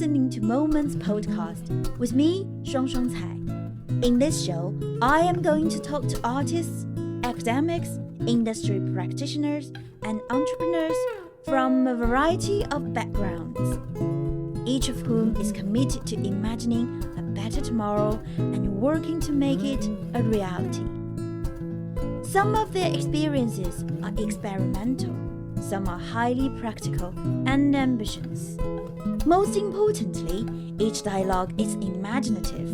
listening to Moments Podcast with me, Shuang Cai. In this show, I am going to talk to artists, academics, industry practitioners, and entrepreneurs from a variety of backgrounds, each of whom is committed to imagining a better tomorrow and working to make it a reality. Some of their experiences are experimental, some are highly practical and ambitious. Most importantly, each dialogue is imaginative,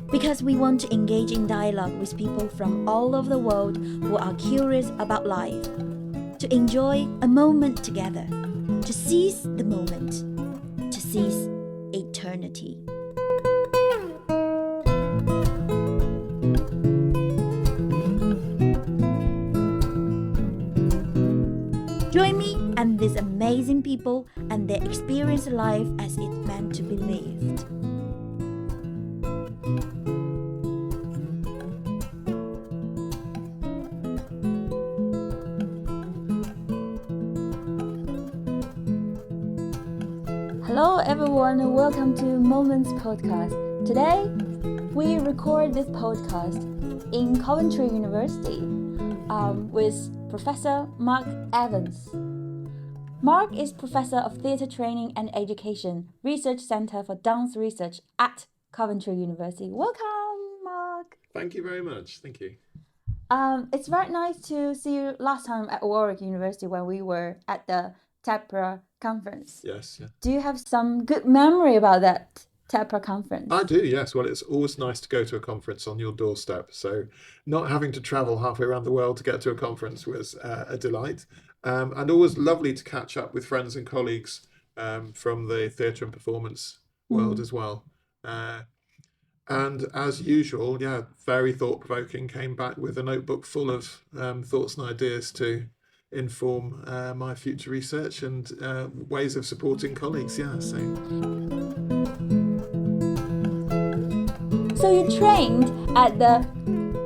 because we want to engage in dialogue with people from all over the world who are curious about life, to enjoy a moment together, to seize the moment, to seize eternity. Join me and these amazing people and their experienced life as it's meant to be lived. Hello everyone, welcome to Moments Podcast. Today, we record this podcast in Coventry University with Professor Mark Evans. Mark is Professor of Theatre Training and Education, Research Centre for Dance Research at Coventry University. Welcome, Mark. Thank you very much. Thank you. It's very nice to see you last time at Warwick University when we were at the TEPRA conference. Yes. Yeah. Do you have some good memory about that TEPRA conference? I do, yes. Well, it's always nice to go to a conference on your doorstep. So not having to travel halfway around the world to get to a conference was a delight. And always lovely to catch up with friends and colleagues from the theatre and performance world as well. And as usual, very thought-provoking, came back with a notebook full of thoughts and ideas to inform my future research and ways of supporting colleagues. So you trained at the,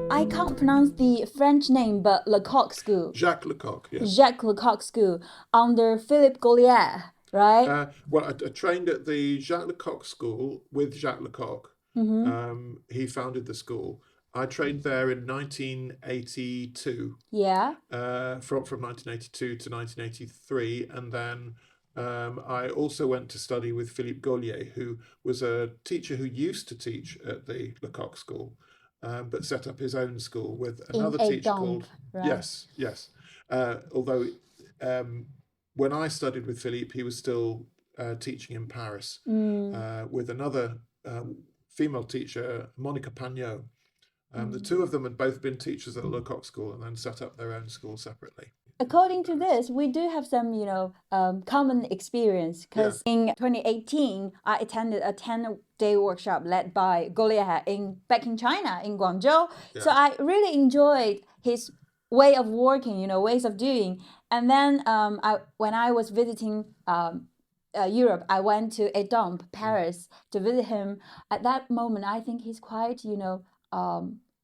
I can't pronounce the French name, but Lecoq School. Jacques Lecoq, yes. Jacques Lecoq School under Philippe Gaulier, right? I trained at the Jacques Lecoq School with Jacques Lecoq. Mm-hmm. He founded the school. I trained there in 1982. Yeah. From 1982 to 1983, and then I also went to study with Philippe Gaulier, who was a teacher who used to teach at the Lecoq School, but set up his own school with another teacher called... Right? Yes. Although when I studied with Philippe, he was still teaching in Paris with another female teacher, Monika Pagneux. The two of them had both been teachers at the Lecoq School and then set up their own school separately. According to this, we do have some, common experience, because in 2018, I attended a 10-day workshop led by Gaulier back in China, in Guangzhou. Yeah. So I really enjoyed his way of working, ways of doing. And then when I was visiting Europe, I went to Étampes, Paris, to visit him. At that moment, I think he's quite,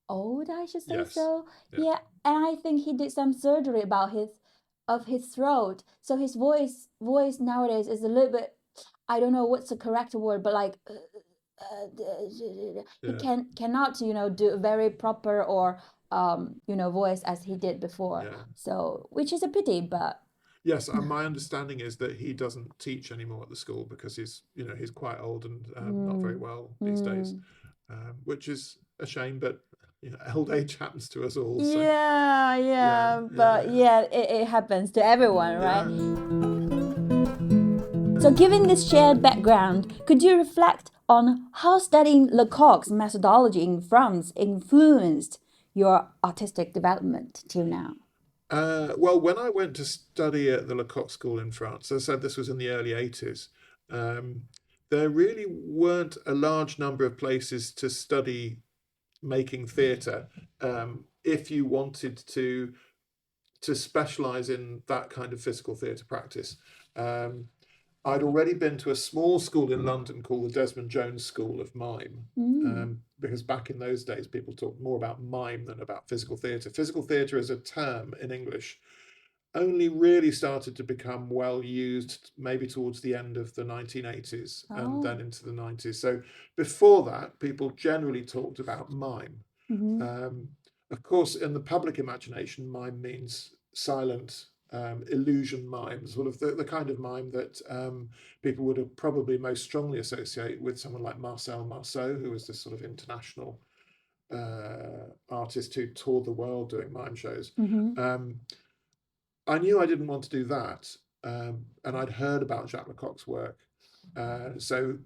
old, I should say. Yes. So yeah, and I think he did some surgery about his throat, so his voice nowadays is a little bit, I don't know what's the correct word, but like he cannot do a very proper or voice as he did before. So which is a pity, but yes, and my understanding is that he doesn't teach anymore at the school because he's quite old and not very well these days, which is a shame, but old age happens to us all. So. It happens to everyone, right? So given this shared background, could you reflect on how studying Lecoq's methodology in France influenced your artistic development till now? Well, when I went to study at the Lecoq School in France, as I said, this was in the early 80s, there really weren't a large number of places to study making theatre if you wanted to specialise in that kind of physical theatre practice. I'd already been to a small school in London called the Desmond Jones School of Mime, because back in those days people talked more about mime than about physical theatre. Physical theatre as a term in English only really started to become well used maybe towards the end of the 1980s and then into the 90s. So before that, people generally talked about mime. Of course, in the public imagination, mime means silent illusion mime, sort of the kind of mime that people would have probably most strongly associate with someone like Marcel Marceau, who was this sort of international artist who toured the world doing mime shows. I knew I didn't want to do that, and I'd heard about Jacques Lecoq's work, so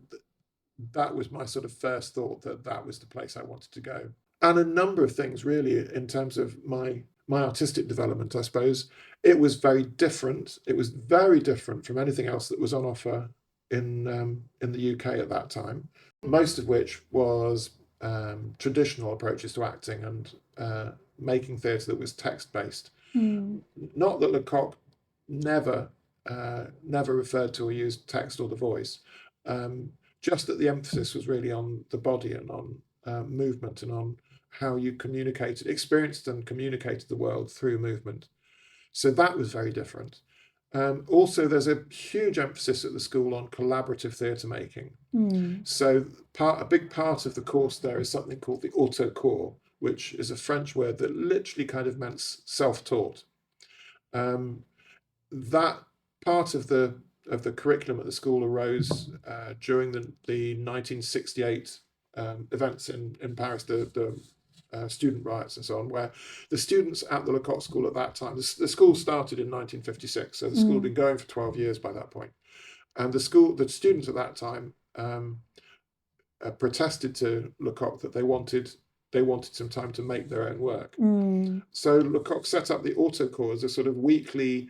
that was my sort of first thought, that that was the place I wanted to go. And a number of things really in terms of my artistic development, I suppose. It was very different. It was very different from anything else that was on offer in the UK at that time, most of which was traditional approaches to acting and making theatre that was text-based. Not that Lecoq never referred to or used text or the voice, just that the emphasis was really on the body and on movement and on how you experienced and communicated the world through movement. So that was very different. Also, there's a huge emphasis at the school on collaborative theatre making. So a big part of the course there is something called the autocours, which is a French word that literally kind of meant self-taught. That part of the curriculum at the school arose during the 1968 events in Paris, the student riots and so on, where the students at the Lecoq School at that time, the school started in 1956, so the school had been going for 12 years by that point, and the students at that time protested to Lecoq that they wanted some time to make their own work. So Lecoq set up the autocours as a sort of weekly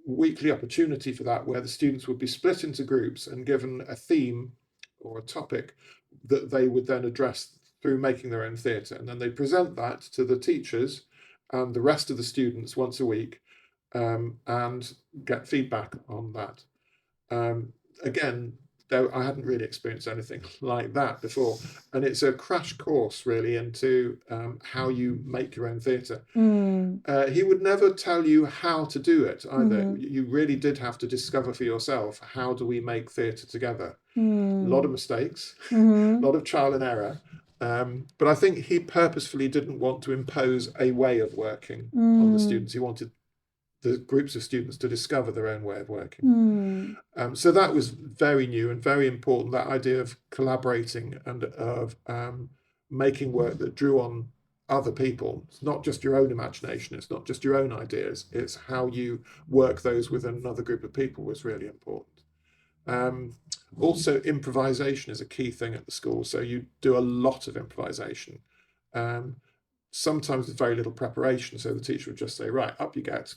opportunity for that, where the students would be split into groups and given a theme or a topic that they would then address through making their own theatre, and then they present that to the teachers and the rest of the students once a week, and get feedback on that. Again, though, I hadn't really experienced anything like that before, and it's a crash course really into how you make your own theatre. He would never tell you how to do it either. You really did have to discover for yourself, how do we make theatre together? A lot of mistakes, a lot of trial and error. But I think he purposefully didn't want to impose a way of working on the students. He wanted the groups of students to discover their own way of working. So that was very new and very important, that idea of collaborating and of making work that drew on other people. It's not just your own imagination, it's not just your own ideas, it's how you work those with another group of people was really important. Also, improvisation is a key thing at the school, so you do a lot of improvisation. Sometimes with very little preparation, so the teacher would just say, right, up you get,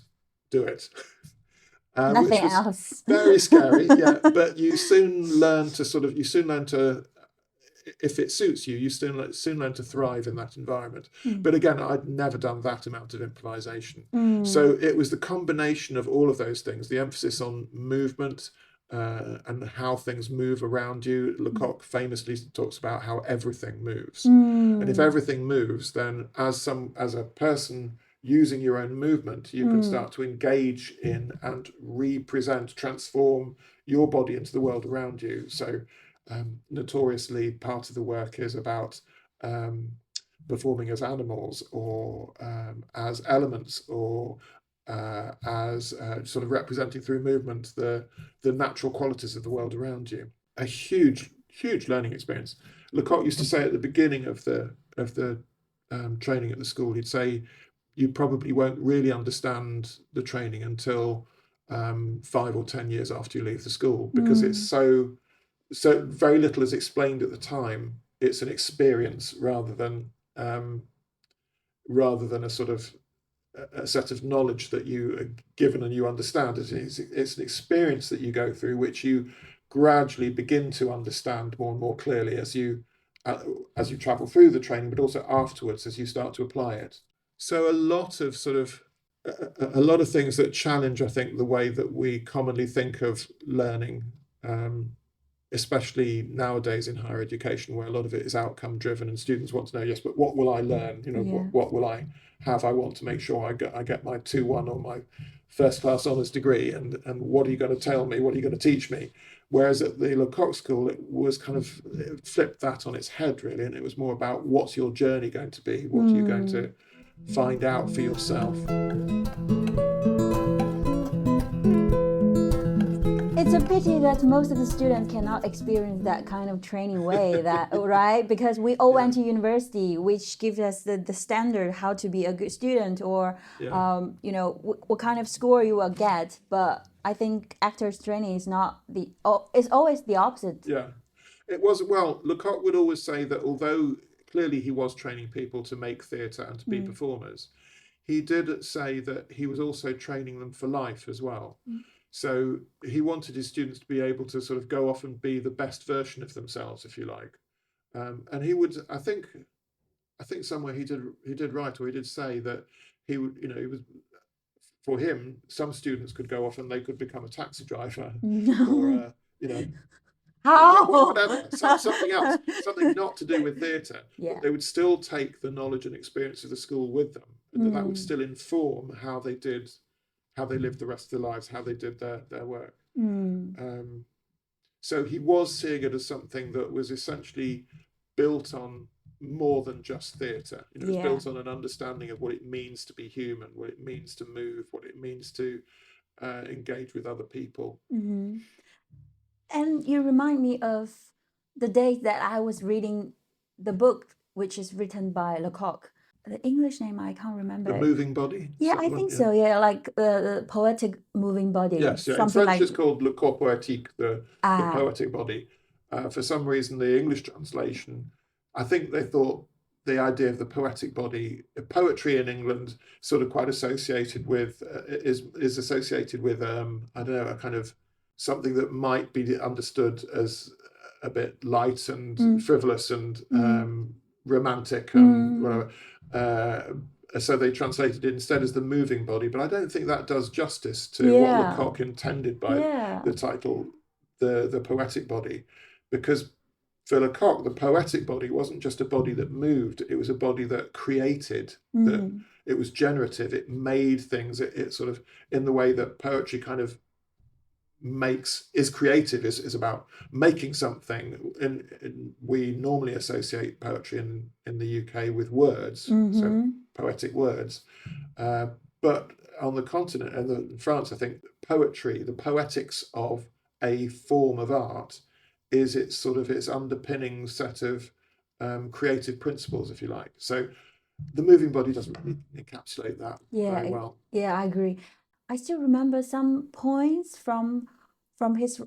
do it. Nothing which was else. very scary, yeah, but you soon learn to, if it suits you, you soon learn to thrive in that environment. But again, I'd never done that amount of improvisation. So it was the combination of all of those things, the emphasis on movement, and how things move around you. Lecoq famously talks about how everything moves. And if everything moves, then as a person using your own movement, you can start to engage in and transform your body into the world around you. So notoriously, part of the work is about performing as animals or as elements, or as sort of representing through movement the natural qualities of the world around you. A huge learning experience. Lecoq used to say at the beginning of the training at the school, he'd say, you probably won't really understand the training until 5 or 10 years after you leave the school, because it's so very little is explained at the time. It's an experience rather than a sort of a set of knowledge that you are given and you understand. It's an experience that you go through, which you gradually begin to understand more and more clearly as you travel through the training, but also afterwards as you start to apply it. So a lot of things that challenge, I think, the way that we commonly think of learning especially nowadays in higher education, where a lot of it is outcome driven, and students want to know, yes, but what will I learn? You know, what will I have? I want to make sure I get my 2-1 or my first class honours degree, and what are you going to tell me? What are you going to teach me? Whereas at the Lecoq School, it was kind of, it flipped that on its head, really, and it was more about, what's your journey going to be? What are you going to find out for yourself? It's a pity that most of the students cannot experience that kind of training way, that right? Because we all went to university, which gives us the standard how to be a good student, or you know, what kind of score you will get. But I think actors training is not it's always the opposite. Yeah, it was. Well, Lecoq would always say that although clearly he was training people to make theatre and to be performers, he did say that he was also training them for life as well. So he wanted his students to be able to sort of go off and be the best version of themselves, if you like. And he would, I think somewhere he did write, or he did say that he would, you know, he was, for him, some students could go off and they could become a taxi driver, or you know, whatever, something else, something not to do with theatre. But they would still take the knowledge and experience of the school with them, and that would still inform how they lived the rest of their lives, how they did their work. So he was seeing it as something that was essentially built on more than just theatre. You know, it's built on an understanding of what it means to be human, what it means to move, what it means to engage with other people. And you remind me of the day that I was reading the book, which is written by Lecoq. The English name I can't remember. The Moving Body? Yeah, I think so. Yeah, like the poetic moving body. Yes, yeah. In French it's called Le Corps Poétique, the poetic body. For some reason, the English translation, I think they thought the idea of the poetic body, poetry in England, sort of quite associated with, is associated with, I don't know, a kind of something that might be understood as a bit light and frivolous and romantic and whatever. So they translated it instead as the moving body, but I don't think that does justice to what Lecoq intended by the title, the poetic body, because for Lecoq, the poetic body wasn't just a body that moved; it was a body that created. That it was generative. It made things. It sort of, in the way that poetry kind of is creative, is about making something. And we normally associate poetry in the UK with words, so poetic words, but on the continent and in France, I think poetry, the poetics of a form of art, is its underpinning set of creative principles, if you like. So the moving body doesn't really encapsulate that very well. Yeah, I agree. I still remember some points from his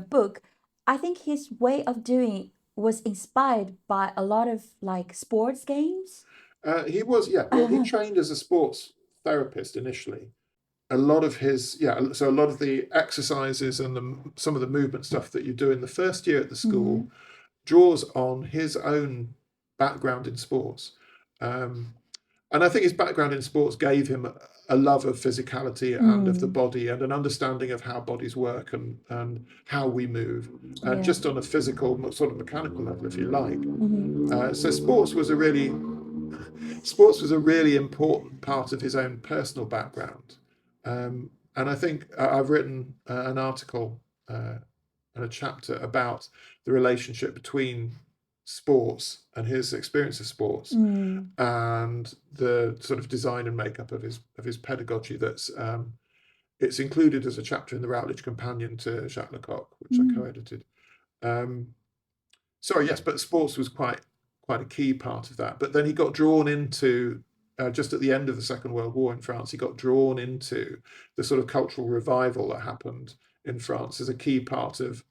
book. I think his way of doing was inspired by a lot of like sports games. He was, well, he trained as a sports therapist initially. A lot of his, so a lot of the exercises and some of the movement stuff that you do in the first year at the school draws on his own background in sports. And I think his background in sports gave him a love of physicality and of the body, and an understanding of how bodies work and how we move, just on a physical, sort of mechanical level, if you like. So sports was a really important part of his own personal background. And I think I've written an article and a chapter about the relationship between sports and his experience of sports and the sort of design and makeup of his pedagogy. That's it's included as a chapter in the Routledge Companion to Jacques Lecoq, which I co-edited. But sports was quite a key part of that. But then he got drawn into, just at the end of the Second World War in France, he got drawn into the sort of cultural revival that happened in France as a key part of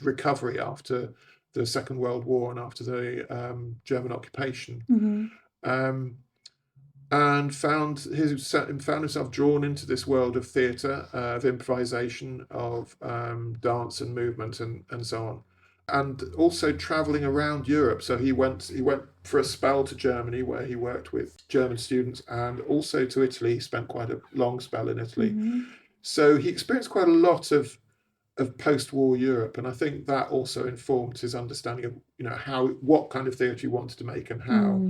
recovery after the Second World War and after the German occupation, and found himself drawn into this world of theatre, of improvisation, of dance and movement and so on, and also travelling around Europe. So he went for a spell to Germany, where he worked with German students, and also to Italy. He spent quite a long spell in Italy. So he experienced quite a lot of post-war Europe, and I think that also informed his understanding of what kind of theatre he wanted to make and how.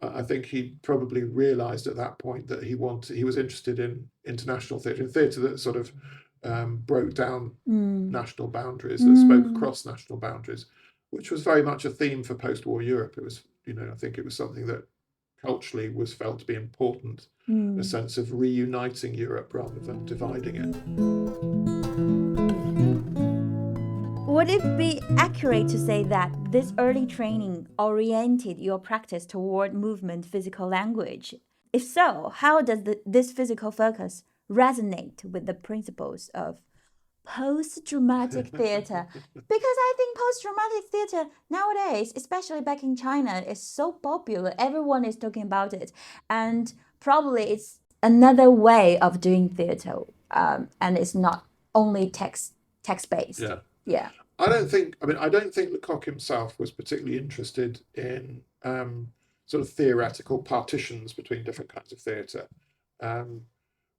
I think he probably realised at that point that he was interested in international theatre, in theatre that sort of broke down national boundaries, that spoke across national boundaries, which was very much a theme for post-war Europe. It was, I think it was something that culturally was felt to be important, a sense of reuniting Europe rather than dividing it. Would it be accurate to say that this early training oriented your practice toward movement physical language? If so, how does this physical focus resonate with the principles of post-dramatic theater? Because I think post-dramatic theater nowadays, especially back in China, is so popular. Everyone is talking about it. And probably it's another way of doing theater. And it's not only text-based. Yeah. I don't think Lecoq himself was particularly interested in sort of theoretical partitions between different kinds of theatre.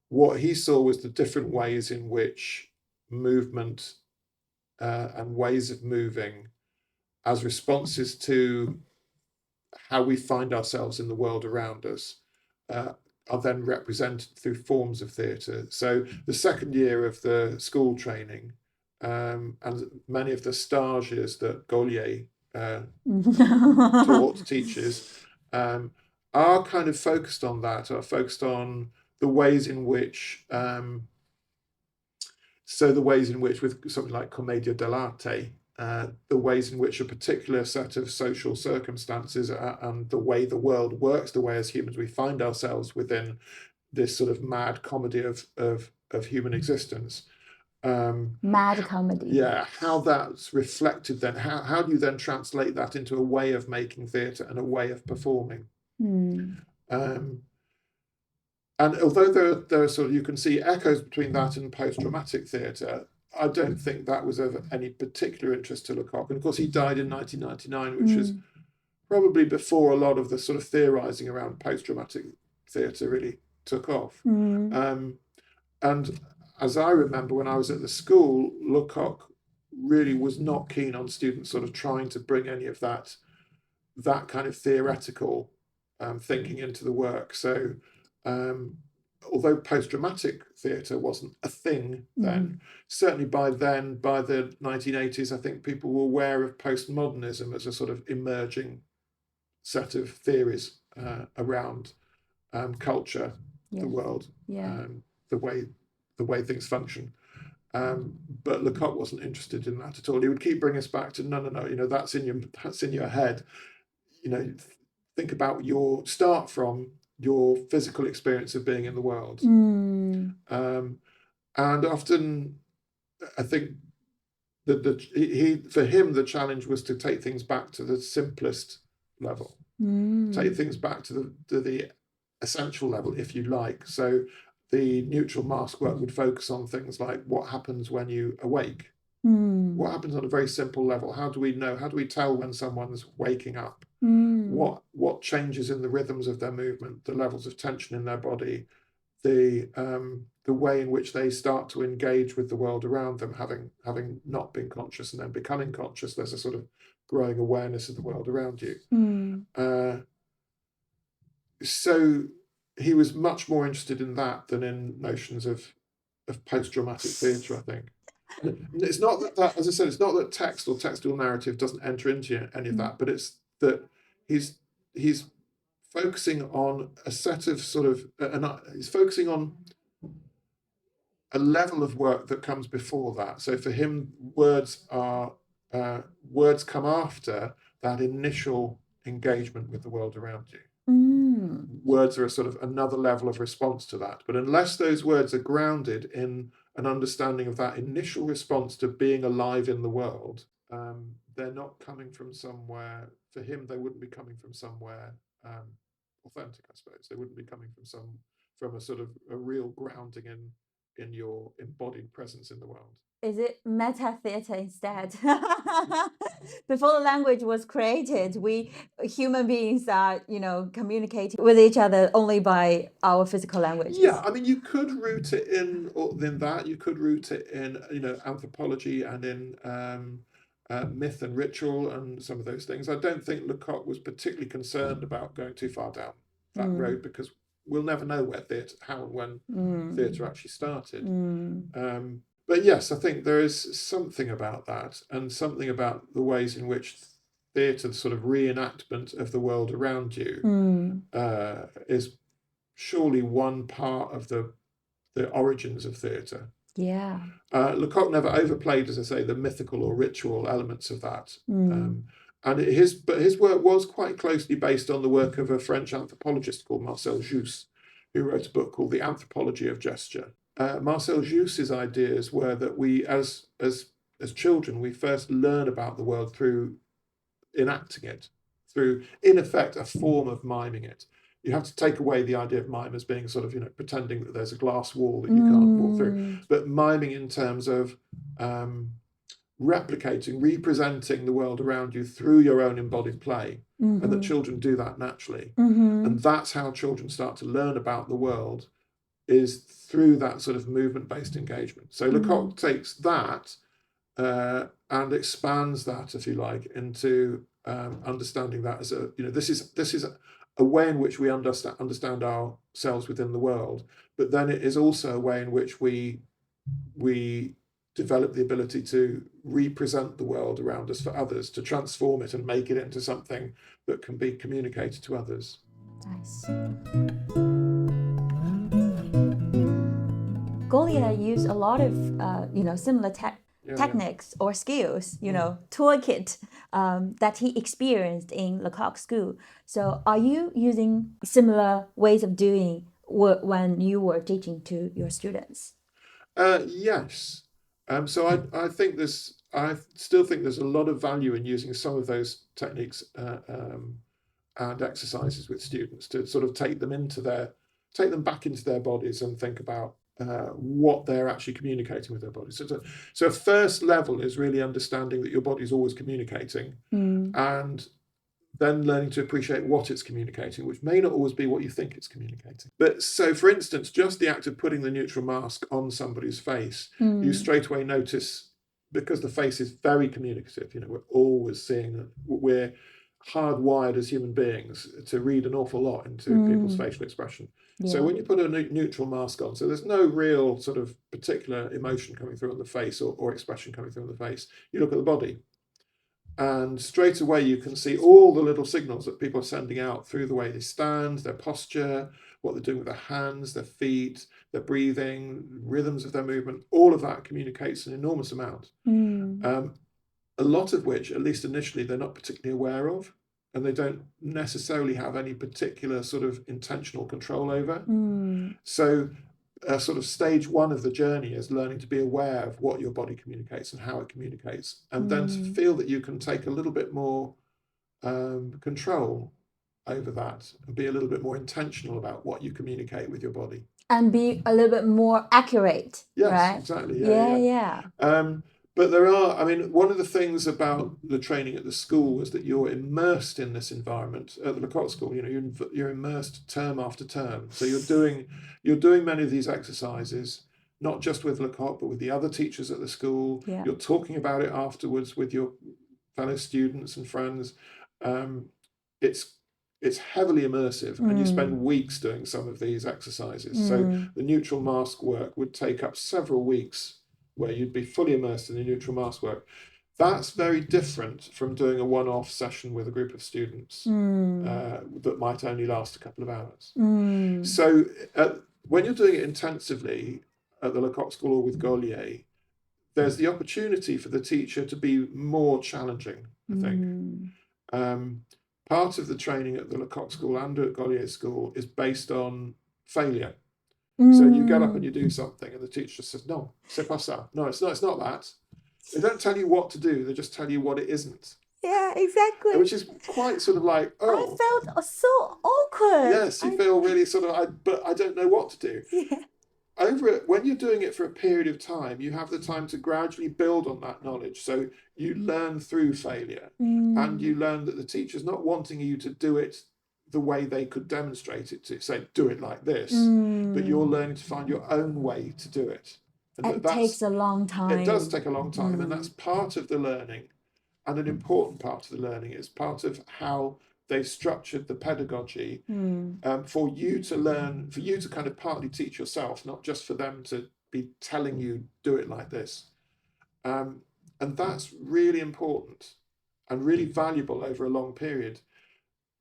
What he saw was the different ways in which movement and ways of moving as responses to how we find ourselves in the world around us are then represented through forms of theatre. So the second year of the school training, and many of the stages that Gaulier teaches, are kind of focused on that, are focused on the ways in which, with something like Commedia dell'arte, the ways in which a particular set of social circumstances and the way the world works, the way as humans we find ourselves within this sort of mad comedy of human existence. Mad comedy. Yeah, how that's reflected then. How do you then translate that into a way of making theatre and a way of performing? And although there are sort of, you can see echoes between that and post-dramatic theatre, I don't think that was of any particular interest to Lecoq. And of course, he died in 1999, which is probably before a lot of the sort of theorising around post-dramatic theatre really took off. And as I remember, when I was at the school, Lecoq really was not keen on students sort of trying to bring any of that kind of theoretical thinking into the work. So although post-dramatic theatre wasn't a thing then, certainly by the 1980s, I think people were aware of postmodernism as a sort of emerging set of theories around culture, the world, the way things function. But Lecoq wasn't interested in that at all. He would keep bringing us back to no, that's in your head. Think about start from your physical experience of being in the world. And often, I think that for him the challenge was to take things back to the simplest level, take things back to the essential level, if you like. So the neutral mask work would focus on things like what happens when you awake. What happens on a very simple level? How do we know? How do we tell when someone's waking up? What changes in the rhythms of their movement, the levels of tension in their body, the way in which they start to engage with the world around them, having not been conscious and then becoming conscious. There's a sort of growing awareness of the world around you. So he was much more interested in that than in notions of post-dramatic theatre, I think. It's not that, as I said, it's not that text or textual narrative doesn't enter into any of that, but it's that he's focusing on a set of sort of, he's focusing on a level of work that comes before that. So for him, words come after that initial engagement with the world around you. Words are a sort of another level of response to that. But unless those words are grounded in an understanding of that initial response to being alive in the world, they're not coming from somewhere. For him, they wouldn't be coming from somewhere authentic, I suppose. They wouldn't be coming from a sort of a real grounding in your embodied presence in the world. Is it meta theatre instead? before the language was created, we human beings are, communicating with each other only by our physical languages. Yeah, I mean, you could root it in that. You could root it in, anthropology and in myth and ritual and some of those things. I don't think Lecoq was particularly concerned about going too far down that road, because we'll never know how and when theatre actually started. But yes, I think there is something about that, and something about the ways in which theatre, sort of reenactment of the world around you, is surely one part of the origins of theatre. Yeah. Lecoq never overplayed, as I say, the mythical or ritual elements of that. And his work was quite closely based on the work of a French anthropologist called Marcel Jousse, who wrote a book called The Anthropology of Gesture. Marcel Jousse's ideas were that we, as children, we first learn about the world through enacting it, through, in effect, a form of miming it. You have to take away the idea of mime as being sort of, pretending that there's a glass wall that you can't walk through, but miming in terms of representing the world around you through your own embodied play, and that children do that naturally. And that's how children start to learn about the world, is through that sort of movement-based engagement. So Lecoq takes that and expands that, if you like, into understanding that as this is a way in which we understand ourselves within the world, but then it is also a way in which we develop the ability to represent the world around us for others, to transform it and make it into something that can be communicated to others. Nice. Gaulier used a lot of similar techniques or skills, toolkit that he experienced in Lecoq school. So are you using similar ways of doing when you were teaching to your students? Yes. So I still think there's a lot of value in using some of those techniques and exercises with students, to sort of take them back into their bodies and think about what they're actually communicating with their bodies. So a first level is really understanding that your body is always communicating, and then learning to appreciate what it's communicating, which may not always be what you think it's communicating. But so, for instance, just the act of putting the neutral mask on somebody's face, you straight away notice, because the face is very communicative, we're always seeing that we're hardwired as human beings to read an awful lot into people's facial expression. Yeah. So when you put a neutral mask on, so there's no real sort of particular emotion coming through on the face or expression coming through on the face, you look at the body, and straight away you can see all the little signals that people are sending out through the way they stand, their posture, what they're doing with their hands, their feet, their breathing, rhythms of their movement. All of that communicates an enormous amount. A lot of which, at least initially, they're not particularly aware of, and they don't necessarily have any particular sort of intentional control over. So sort of stage one of the journey is learning to be aware of what your body communicates and how it communicates, and then to feel that you can take a little bit more control over that, and be a little bit more intentional about what you communicate with your body. And be a little bit more accurate. Yes, right? Exactly. Yeah. But there are, one of the things about the training at the school is that you're immersed in this environment. At the Lecoq school, you're immersed term after term. So you're doing many of these exercises, not just with Lecoq, but with the other teachers at the school. Yeah. You're talking about it afterwards with your fellow students and friends. It's heavily immersive, and you spend weeks doing some of these exercises. So the neutral mask work would take up several weeks, where you'd be fully immersed in the neutral mask work. That's very different from doing a one-off session with a group of students that might only last a couple of hours. So when you're doing it intensively at the Lecoq School or with Gaulier, there's the opportunity for the teacher to be more challenging, I think. Part of the training at the Lecoq School and at Gaulier School is based on failure. So you get up and you do something, and the teacher just says, "No, c'est pas ça. No, it's not that." They don't tell you what to do; they just tell you what it isn't. Yeah, exactly. Which is quite sort of like, I felt so awkward. Yes, you feel really sort of, but I don't know what to do. Yeah. when you're doing it for a period of time, you have the time to gradually build on that knowledge. So you learn through failure, and you learn that the teacher's not wanting you to do it the way they could demonstrate it, to say, do it like this, but you're learning to find your own way to do it. And It takes a long time. It does take a long time, and that's part of the learning. And an important part of the learning is part of how they structured the pedagogy for you to learn, for you to kind of partly teach yourself, not just for them to be telling you, do it like this. And that's really important and really valuable over a long period.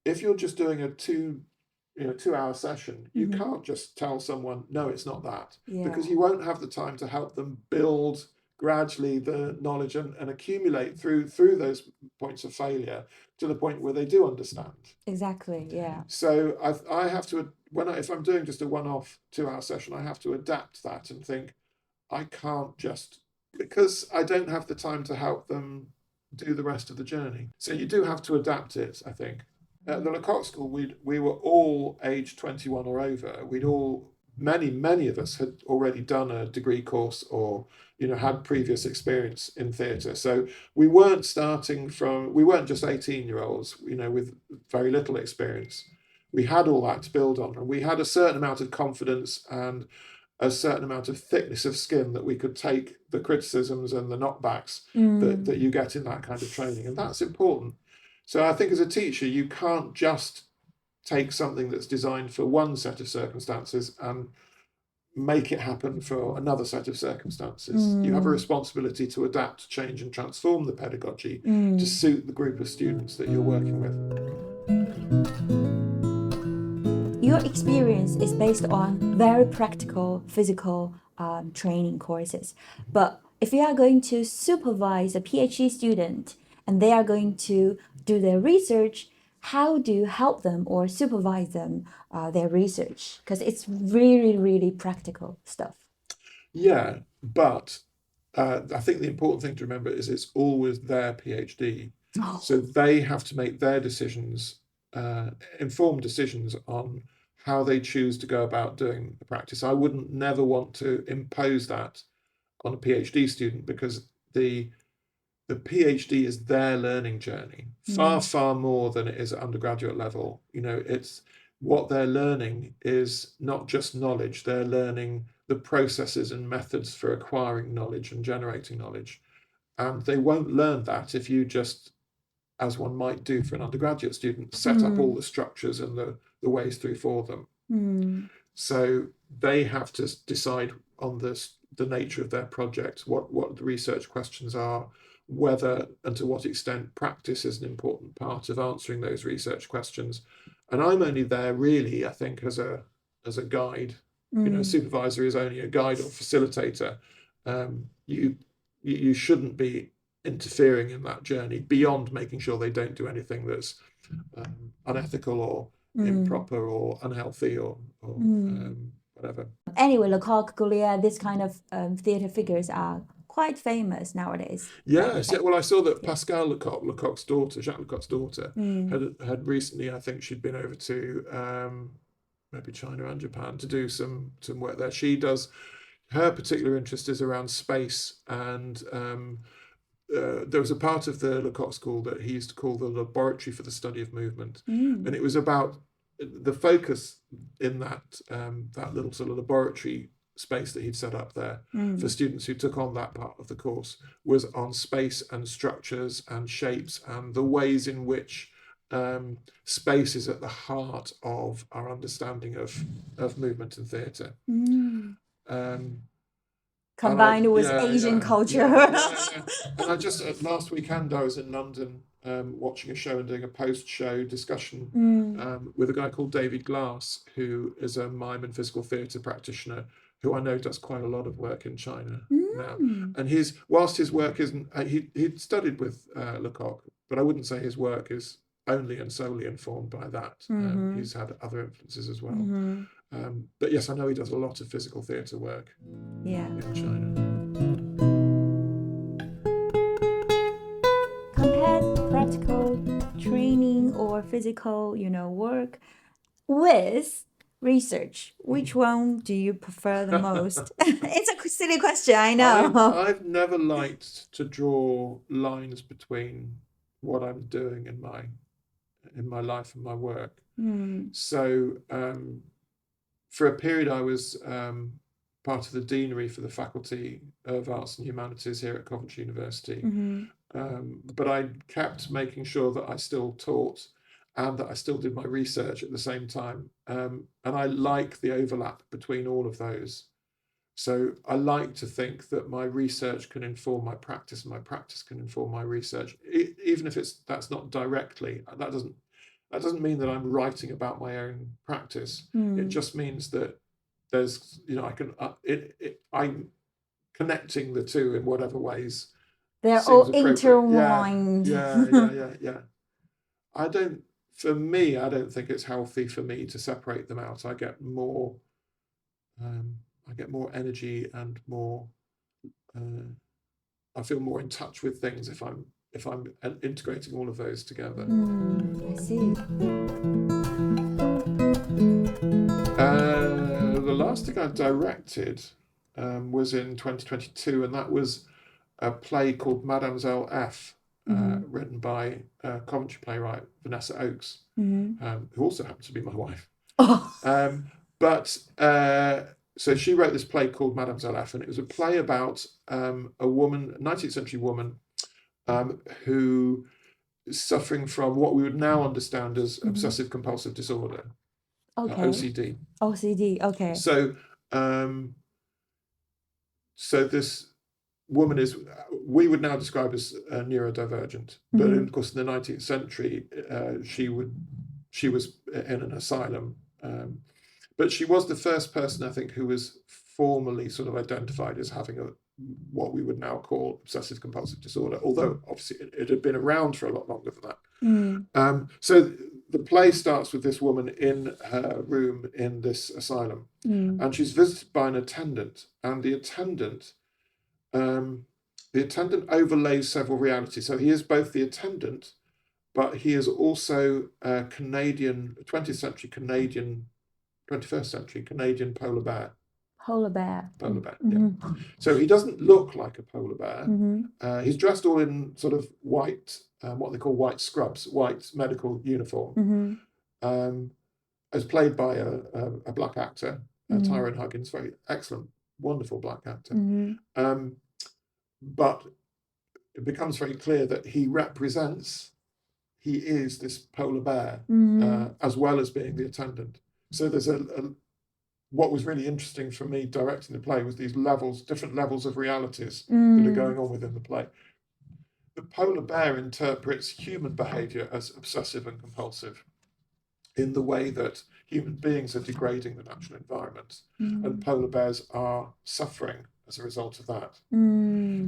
If you're just doing a 2-hour session, you can't just tell someone, no, it's not that, because you won't have the time to help them build gradually the knowledge and accumulate through those points of failure to the point where they do understand. Exactly, yeah. So I have to, if I'm doing just a one-off 2-hour session, I have to adapt that and think, I can't just, because I don't have the time to help them do the rest of the journey. So you do have to adapt it, I think. At the Lecoq School, we were all aged 21 or over. Many of us had already done a degree course or, had previous experience in theatre. So we weren't just 18-year-olds, with very little experience. We had all that to build on, and we had a certain amount of confidence and a certain amount of thickness of skin that we could take the criticisms and the knockbacks that you get in that kind of training. And that's important. So I think as a teacher, you can't just take something that's designed for one set of circumstances and make it happen for another set of circumstances. You have a responsibility to adapt, change, and transform the pedagogy to suit the group of students that you're working with. Your experience is based on very practical physical training courses. But if you are going to supervise a PhD student and they are going to do their research, how do you help them or supervise them their research? Because it's really, really practical stuff. Yeah, but I think the important thing to remember is it's always their PhD. Oh. So they have to make their decisions, informed decisions on how they choose to go about doing the practice. I wouldn't never want to impose that on a PhD student, because the PhD is their learning journey, far more than it is at undergraduate level. It's what they're learning is not just knowledge, they're learning the processes and methods for acquiring knowledge and generating knowledge. And they won't learn that if you just, as one might do for an undergraduate student, set up all the structures and the ways through for them. So they have to decide on the nature of their project, what the research questions are, whether and to what extent practice is an important part of answering those research questions. And I'm only there really, I think, as a guide. Supervisor is only a guide or facilitator. You shouldn't be interfering in that journey beyond making sure they don't do anything that's unethical or improper or unhealthy or whatever. Anyway, Lecoq, Gaulier, this kind of theatre figures are quite famous nowadays. Yes, well, I saw that Pascal Lecoq, Lecoq's daughter, Jacques Lecoq's daughter, had recently, I think she'd been over to maybe China and Japan to do some work there. Her particular interest is around space, and there was a part of the Lecoq School that he used to call the Laboratory for the Study of Movement, and it was about the focus in that little sort of laboratory space that he'd set up there for students who took on that part of the course was on space and structures and shapes and the ways in which space is at the heart of our understanding of movement and theatre. Combined with Asian culture. And I just, last weekend I was in London watching a show and doing a post-show discussion with a guy called David Glass, who is a mime and physical theatre practitioner who I know does quite a lot of work in China now. And whilst his work isn't, he'd studied with Lecoq, but I wouldn't say his work is only and solely informed by that. He's had other influences as well. But yes, I know he does a lot of physical theatre work in China. Compare practical training or physical, work with research. Which one do you prefer the most? It's a silly question, I know. I've never liked to draw lines between what I'm doing in my life and my work. So for a period, I was part of the deanery for the Faculty of Arts and Humanities here at Coventry University. But I kept making sure that I still taught and that I still did my research at the same time. And I like the overlap between all of those. So I like to think that my research can inform my practice and my practice can inform my research, even if that's not directly. That doesn't mean that I'm writing about my own practice. It just means that there's, I'm connecting the two in whatever ways. They're all intertwined. Yeah. For me, I don't think it's healthy for me to separate them out. I get more energy and more. I feel more in touch with things if I'm integrating all of those together. I see. The last thing I directed was in 2022, and that was a play called Mademoiselle F, written by Coventry playwright Vanessa Oakes, who also happens to be my wife. So she wrote this play called Mademoiselle F, and it was a play about a woman, 19th century woman, who is suffering from what we would now understand as obsessive compulsive disorder, OCD. OCD, okay. So this woman we would now describe as neurodivergent, but of course in the 19th century she was in an asylum, but she was the first person, I think, who was formally sort of identified as having what we would now call obsessive compulsive disorder, although obviously it had been around for a lot longer than that. So the play starts with this woman in her room in this asylum, and she's visited by an attendant, and the attendant overlays several realities. So he is both the attendant, but he is also a Canadian, 20th century Canadian, 21st century Canadian polar bear. Polar bear, yeah. So he doesn't look like a polar bear. He's dressed all in sort of white, what they call white scrubs, white medical uniform, as played by a black actor, Tyrone Huggins, very excellent, wonderful black actor. But it becomes very clear that he is this polar bear, as well as being the attendant. So there's what was really interesting for me directing the play was these different levels of realities that are going on within the play. The polar bear interprets human behavior as obsessive and compulsive in the way that human beings are degrading the natural environment, and polar bears are suffering as a result of that.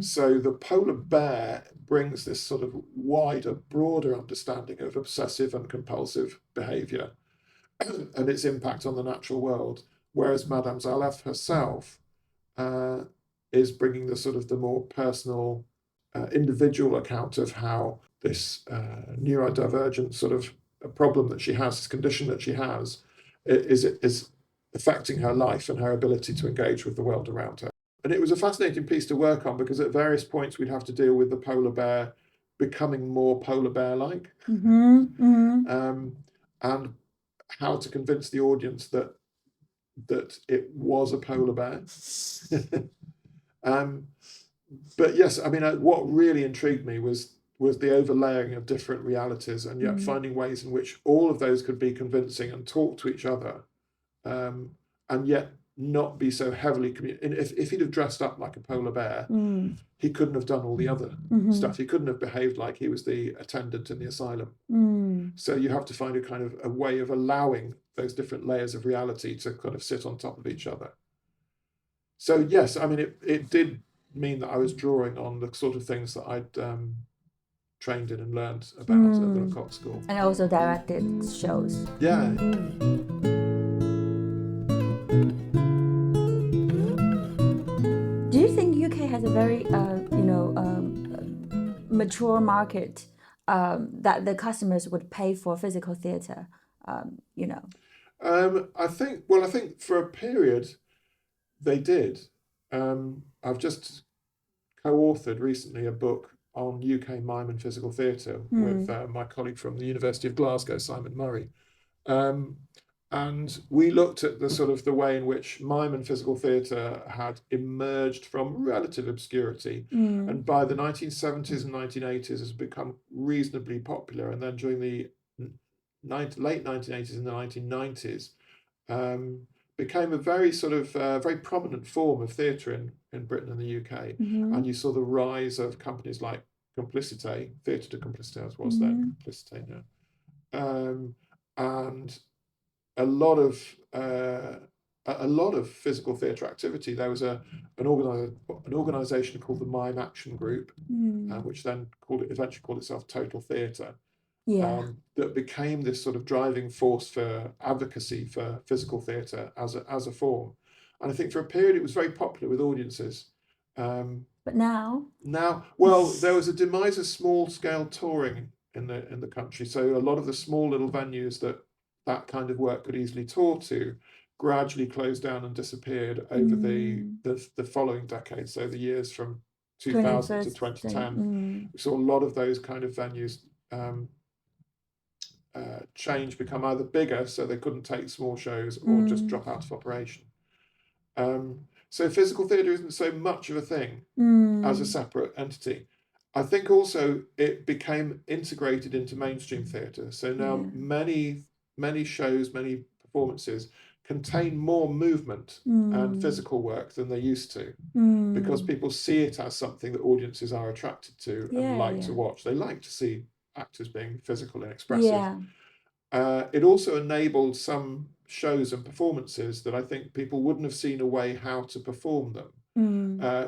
So the polar bear brings this sort of wider, broader understanding of obsessive and compulsive behavior and its impact on the natural world, whereas Mademoiselle F herself is bringing the more personal, individual account of how this neurodivergent sort of a problem that she has, this condition that she has, is affecting her life and her ability to engage with the world around her. And it was a fascinating piece to work on, because at various points we'd have to deal with the polar bear becoming more polar bear-like, and how to convince the audience that it was a polar bear. But yes, I mean, what really intrigued me was the overlaying of different realities, and yet finding ways in which all of those could be convincing and talk to each other, and yet not be so heavily if he'd have dressed up like a polar bear, he couldn't have done all the other stuff. He couldn't have behaved like he was the attendant in the asylum. So you have to find a kind of a way of allowing those different layers of reality to kind of sit on top of each other. So yes, I mean, it did mean that I was drawing on the sort of things that I'd trained in and learned about at the Lecoq School. And also directed shows. Yeah. Do you think UK has a very, mature market that the customers would pay for physical theatre? I think for a period they did. I've just co-authored recently a book on UK mime and physical theatre with my colleague from the University of Glasgow, Simon Murray. Um, and we looked at the sort of the way in which mime and physical theatre had emerged from relative obscurity, and by the 1970s and 1980s has become reasonably popular. And then during the late 1980s and the 1990s, became a very sort of very prominent form of theatre in Britain and the UK. And you saw the rise of companies like Complicité, Theatre de Complicité as was then, Complicité now. And a lot of physical theatre activity. There was an organisation called the Mime Action Group, which then eventually called itself Total Theatre, that became this sort of driving force for advocacy for physical theatre as a form. And I think for a period it was very popular with audiences. But now, well, there was a demise of small-scale touring in the country. So a lot of the small little venues that kind of work could easily tour to gradually closed down and disappeared over the following decades. So the years from 2000 to 2010, we saw a lot of those kind of venues change, become either bigger so they couldn't take small shows, or just drop out of operation. So physical theatre isn't so much of a thing as a separate entity. I think also it became integrated into mainstream theatre. So now many shows, many performances contain more movement and physical work than they used to, because people see it as something that audiences are attracted to and like to watch. They like to see actors being physical and expressive. It also enabled some shows and performances that I think people wouldn't have seen a way how to perform them.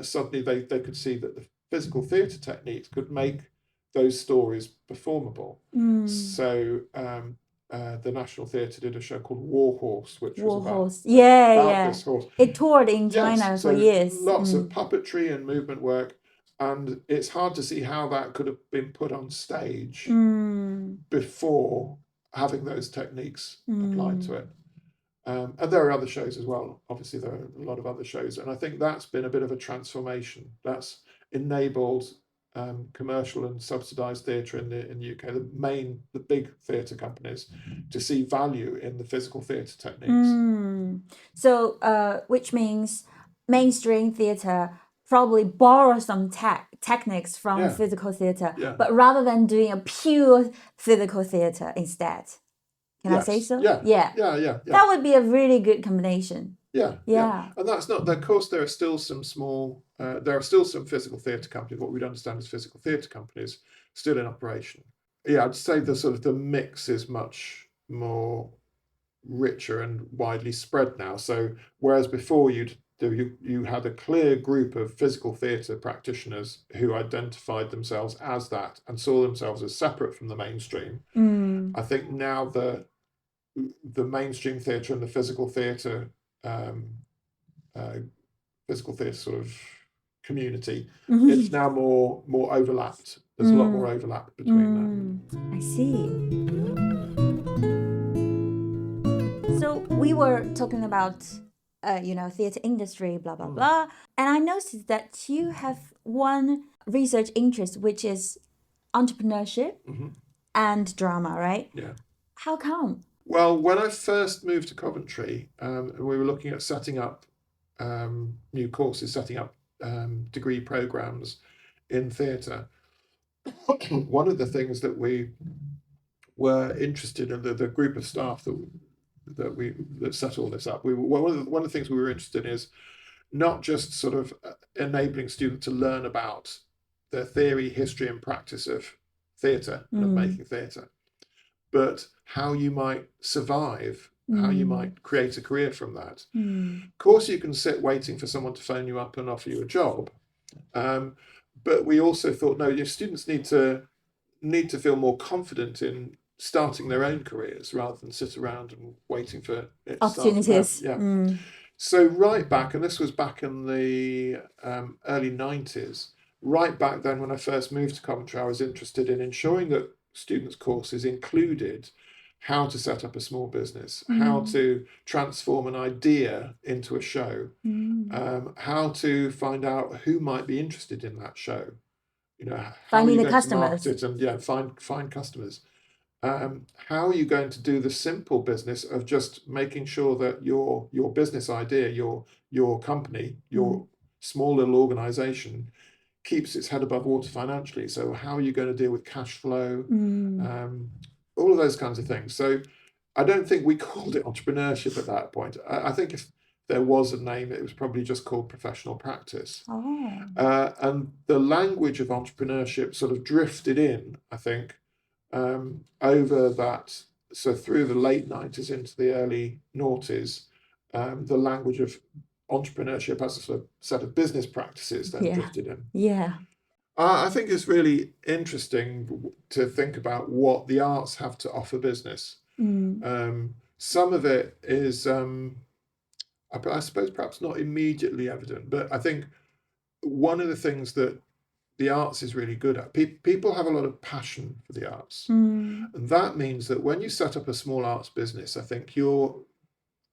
Suddenly they could see that the physical theatre techniques could make those stories performable. So the National Theatre did a show called War Horse, which was about this horse. It toured in China for years. Lots of puppetry and movement work. And it's hard to see how that could have been put on stage before having those techniques applied to it. And there are other shows as well. Obviously, there are a lot of other shows. And I think that's been a bit of a transformation. That's enabled commercial and subsidised theatre in the UK, the big theatre companies, to see value in the physical theatre techniques. So, which means mainstream theatre probably borrow some techniques from physical theatre, but rather than doing a pure physical theatre instead. Can I say so? Yeah. That would be a really good combination. Yeah. And that's not. Of course, there are still some small. There are still some physical theatre companies. What we'd understand as physical theatre companies still in operation. Yeah, I'd say the mix is much more richer and widely spread now. So whereas before you had a clear group of physical theatre practitioners who identified themselves as that and saw themselves as separate from the mainstream. I think now the mainstream theatre and the physical theatre sort of community, it's now more overlapped. There's a lot more overlap between them. I see. So we were talking about theatre industry, blah blah blah, and I noticed that you have one research interest, which is entrepreneurship and drama, right? Yeah. How come? Well, when I first moved to Coventry, and we were looking at setting up new courses, setting up degree programs in theatre, one of the things that we were interested in, the group of staff that set all this up, one of the things we were interested in is not just sort of enabling students to learn about the theory, history, and practice of theatre and of making theatre, but how you might survive, how you might create a career from that. Of course, you can sit waiting for someone to phone you up and offer you a job, but we also thought, no, your students need to feel more confident in starting their own careers rather than sit around and waiting for it opportunities. So right back, and this was back in the early 90s, right back then when I first moved to Coventry, I was interested in ensuring that students' courses included how to set up a small business, how to transform an idea into a show, how to find out who might be interested in that show. You know, how Finding are you the going to customers. market it and find customers. How are you going to do the simple business of just making sure that your business idea, your company, your small little organization keeps its head above water financially? So how are you going to deal with cash flow? All of those kinds of things. So I don't think we called it entrepreneurship at that point. I think if there was a name, it was probably just called professional practice. And the language of entrepreneurship sort of drifted in, I think, over that. So through the late 90s into the early noughties, the language of entrepreneurship as a sort of set of business practices then drifted in. Yeah. I think it's really interesting to think about what the arts have to offer business. Some of it is, I suppose, perhaps not immediately evident, but I think one of the things that the arts is really good at, people have a lot of passion for the arts. And that means that when you set up a small arts business, I think you're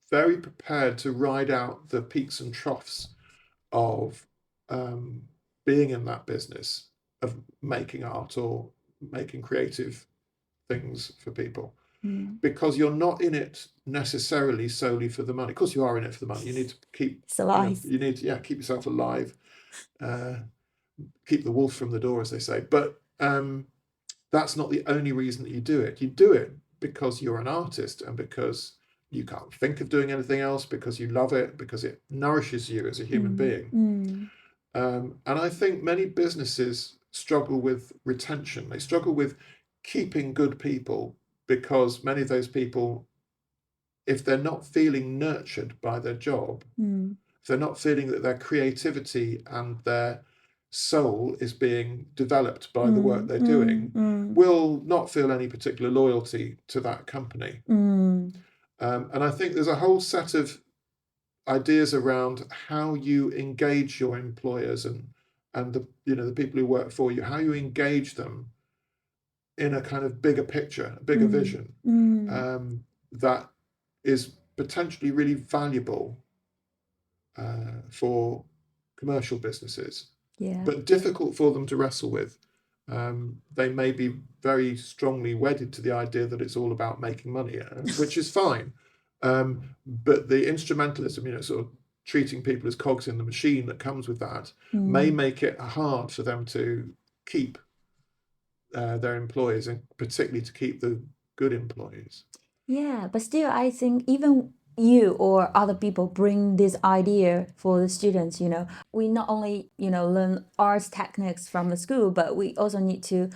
very prepared to ride out the peaks and troughs of being in that business of making art or making creative things for people, because you're not in it necessarily solely for the money. Of course, you are in it for the money. You need to keep you need to keep yourself alive, keep the wolf from the door, as they say. But that's not the only reason that you do it. You do it because you're an artist and because you can't think of doing anything else, because you love it, because it nourishes you as a human being. And I think many businesses struggle with retention. They struggle with keeping good people, because many of those people, if they're not feeling nurtured by their job, if they're not feeling that their creativity and their soul is being developed by the work they're doing, will not feel any particular loyalty to that company. And I think there's a whole set of ideas around how you engage your employers and the people who work for you, how you engage them in a kind of bigger picture, a bigger vision, that is potentially really valuable for commercial businesses, but difficult for them to wrestle with. They may be very strongly wedded to the idea that it's all about making money, which is fine. But the instrumentalism, sort of treating people as cogs in the machine that comes with that, may make it hard for them to keep their employees, and particularly to keep the good employees. Yeah, but still, I think even you or other people bring this idea for the students. We not only learn arts techniques from the school, but we also need to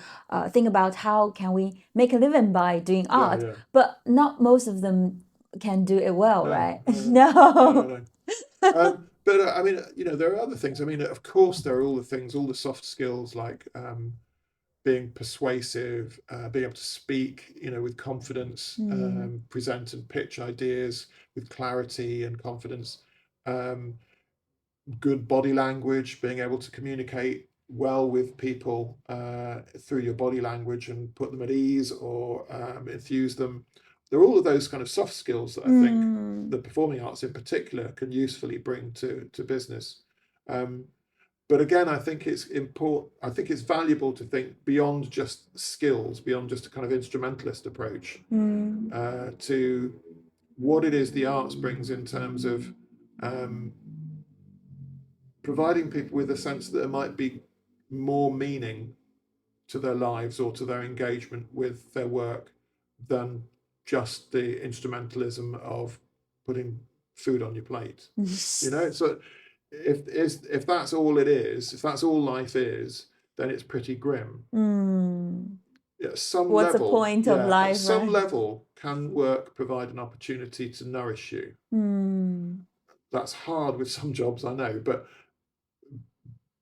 think about how can we make a living by doing art. But not most of them can do it well, right? No. But I mean, there are other things. I mean, of course, there are all the things, all the soft skills like being persuasive, being able to speak, with confidence, present and pitch ideas with clarity and confidence, good body language, being able to communicate well with people through your body language and put them at ease or enthuse them. There are all of those kind of soft skills that I think the performing arts in particular can usefully bring to business. But again, I think it's important. I think it's valuable to think beyond just skills, beyond just a kind of instrumentalist approach to what it is the arts brings in terms of providing people with a sense that there might be more meaning to their lives or to their engagement with their work than just the instrumentalism of putting food on your plate. So if that's all it is, if that's all life is, then it's pretty grim. What's the point of life? At some level, can work provide an opportunity to nourish you? That's hard with some jobs, I know, but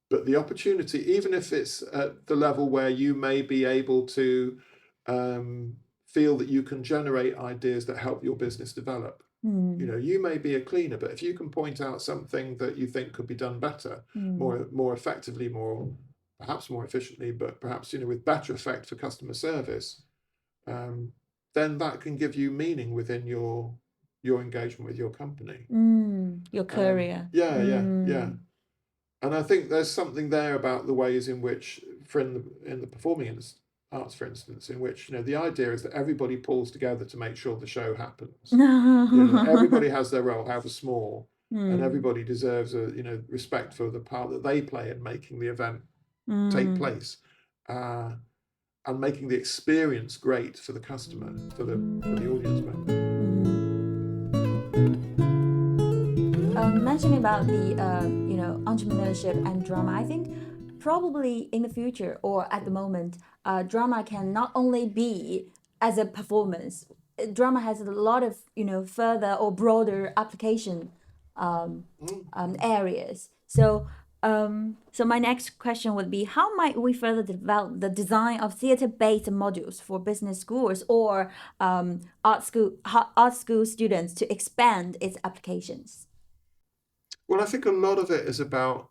the opportunity, even if it's at the level where you may be able to feel that you can generate ideas that help your business develop. You may be a cleaner, but if you can point out something that you think could be done better, more effectively, perhaps more efficiently, but perhaps with better effect for customer service, then that can give you meaning within your engagement with your company. Your career. Yeah. And I think there's something there about the ways in which, in the performing arts, for instance, in which, you know, the idea is that everybody pulls together to make sure the show happens. You know, everybody has their role, however small, and everybody deserves respect for the part that they play in making the event take place, and making the experience great for the customer, for the audience member. Mentioning about the entrepreneurship and drama, I think probably in the future or at the moment, drama can not only be as a performance. Drama has a lot of further or broader application areas. So my next question would be, how might we further develop the design of theater-based modules for business schools or art school students to expand its applications? Well, I think a lot of it is about,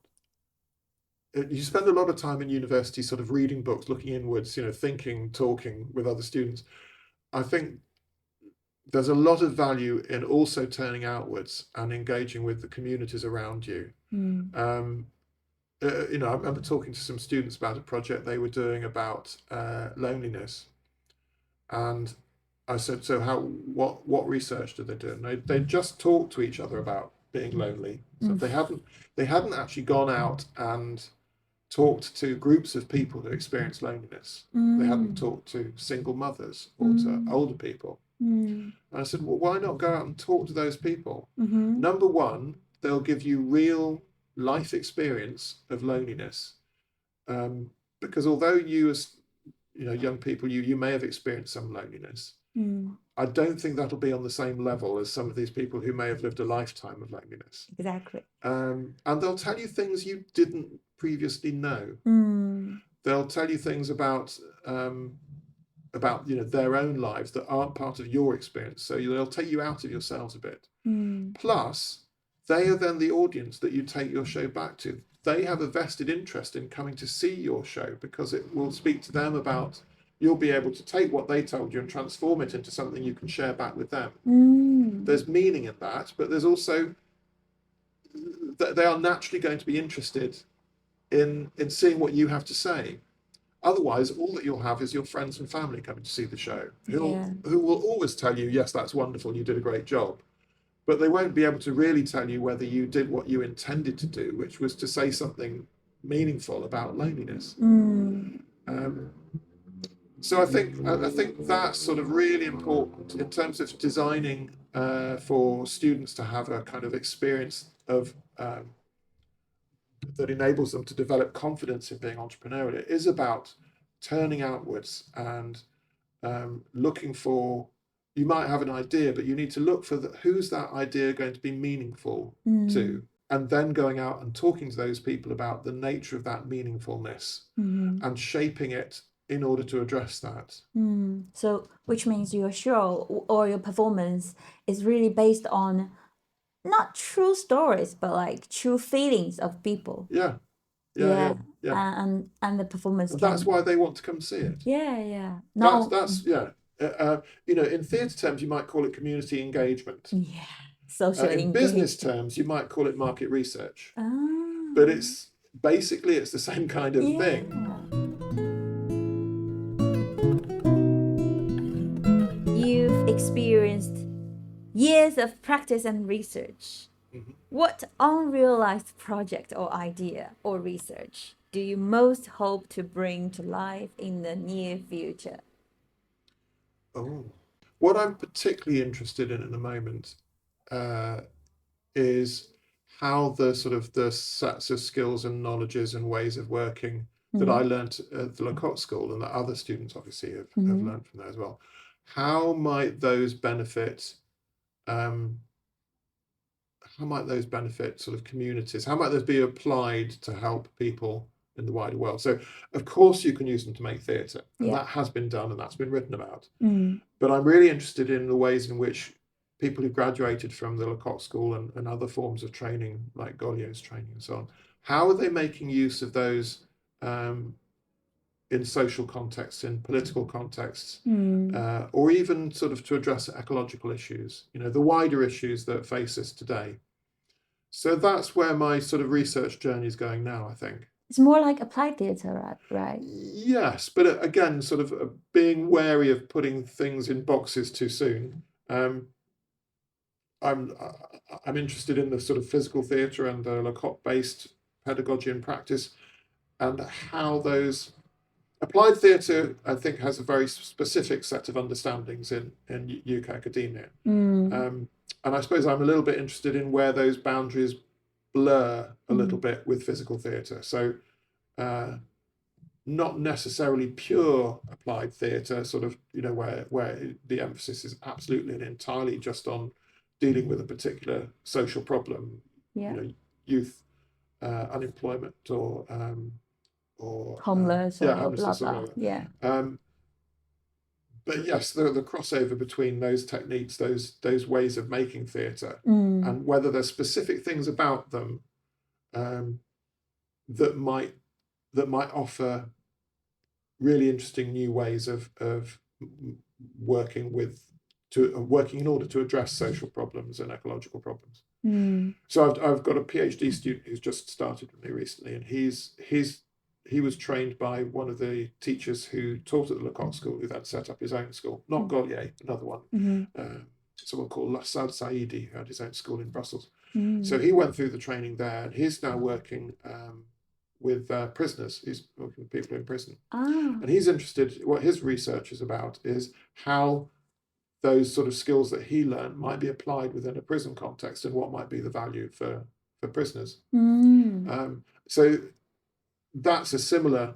you spend a lot of time in university sort of reading books, looking inwards, you know, thinking, talking with other students. I think there's a lot of value in also turning outwards and engaging with the communities around you. I remember talking to some students about a project they were doing about loneliness, and I said, "So what research did they do?" And they just talked to each other about being lonely. So they hadn't actually gone out and talked to groups of people who experience loneliness. They hadn't talked to single mothers or to older people. And I said, well, why not go out and talk to those people? Number one, they'll give you real life experience of loneliness, because although you, as young people, you may have experienced some loneliness. I don't think that'll be on the same level as some of these people who may have lived a lifetime of loneliness. Exactly. And they'll tell you things you didn't previously know. They'll tell you things about their own lives that aren't part of your experience. So they'll take you out of yourselves a bit. Plus, they are then the audience that you take your show back to. They have a vested interest in coming to see your show because it will speak to them about, you'll be able to take what they told you and transform it into something you can share back with them. There's meaning in that, but there's also, they are naturally going to be interested in seeing what you have to say. Otherwise, all that you'll have is your friends and family coming to see the show, who will always tell you, yes, that's wonderful, you did a great job. But they won't be able to really tell you whether you did what you intended to do, which was to say something meaningful about loneliness. So I think that's sort of really important in terms of designing for students to have a kind of experience of that enables them to develop confidence in being entrepreneurial. It is about turning outwards and looking for, you might have an idea, but you need to look for who's that idea going to be meaningful to, and then going out and talking to those people about the nature of that meaningfulness and shaping it in order to address that. So, which means your show or your performance is really based on not true stories, but like true feelings of people. Yeah. And the performance. And that's why they want to come see it. Yeah. No, that's in theatre terms, you might call it community engagement. Yeah, social in business terms, you might call it market research. But it's the same kind of thing. You've experienced years of practice and research. What unrealized project or idea or research do you most hope to bring to life in the near future? What I'm particularly interested in at the moment is how the sets of skills and knowledges and ways of working that I learnt at the Lecoq School and that other students obviously have learned from there as well. How might those benefit sort of communities? How might those be applied to help people in the wider world? So, of course, you can use them to make theatre, and that has been done and that's been written about. But I'm really interested in the ways in which people who graduated from the Lecoq School and other forms of training, like Gaulier's training and so on, how are they making use of those in social contexts, in political contexts, or even sort of to address ecological issues, the wider issues that face us today. So that's where my sort of research journey is going now, I think. It's more like applied theatre, right? Yes, but again, sort of being wary of putting things in boxes too soon. I'm interested in the sort of physical theatre and the Lecoq-based pedagogy and practice, and how those applied theatre, I think, has a very specific set of understandings in UK academia. And I suppose I'm a little bit interested in where those boundaries blur a little bit with physical theatre. So not necessarily pure applied theatre, sort of, where the emphasis is absolutely and entirely just on dealing with a particular social problem, youth unemployment or homeless or homelessness blah, blah. or whatever. But yes, the crossover between those techniques, those ways of making theatre, and whether there's specific things about them that might offer really interesting new ways of working in order to address social problems and ecological problems. So I've got a PhD student who's just started with me recently, and he was trained by one of the teachers who taught at the Lecoq School, who then set up his own school, not Gaulier, another one, someone called Lassad Saidi, who had his own school in Brussels. So he went through the training there, and he's now working with prisoners. He's working with people in prison. And he's interested, what his research is about is how those sort of skills that he learned might be applied within a prison context, and what might be the value for prisoners. So that's a similar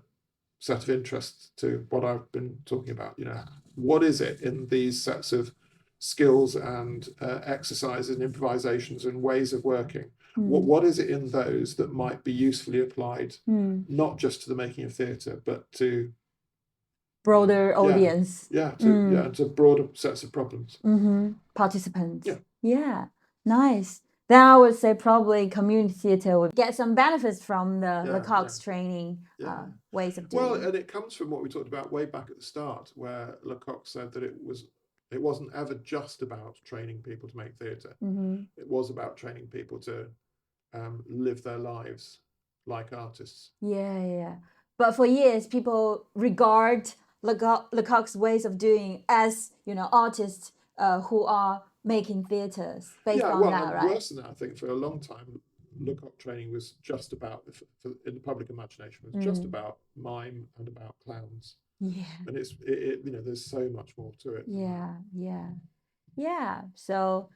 set of interests to what I've been talking about. What is it in these sets of skills and exercises and improvisations and ways of working? What is it in those that might be usefully applied, not just to the making of theatre, but to broader audience? To broader sets of problems. Participants. Yeah, nice. Then I would say probably community theatre would get some benefits from the Lecoq's training ways of doing. Well, and it comes from what we talked about way back at the start, where Lecoq said that it wasn't ever just about training people to make theatre. It was about training people to live their lives like artists. Yeah. But for years, people regard Lecoq's ways of doing as, artists who are making theatres based on that, right? Worse than that, I think for a long time, Lecoq training was just about, in the public imagination, was just about mime and about clowns. Yeah. And there's so much more to it. Yeah. So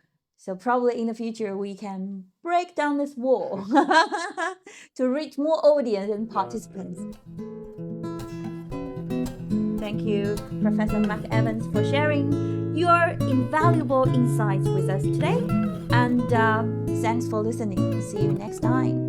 probably in the future we can break down this wall to reach more audience and participants. Thank you, Professor Mark Evans, for sharing your invaluable insights with us today. And thanks for listening. See you next time.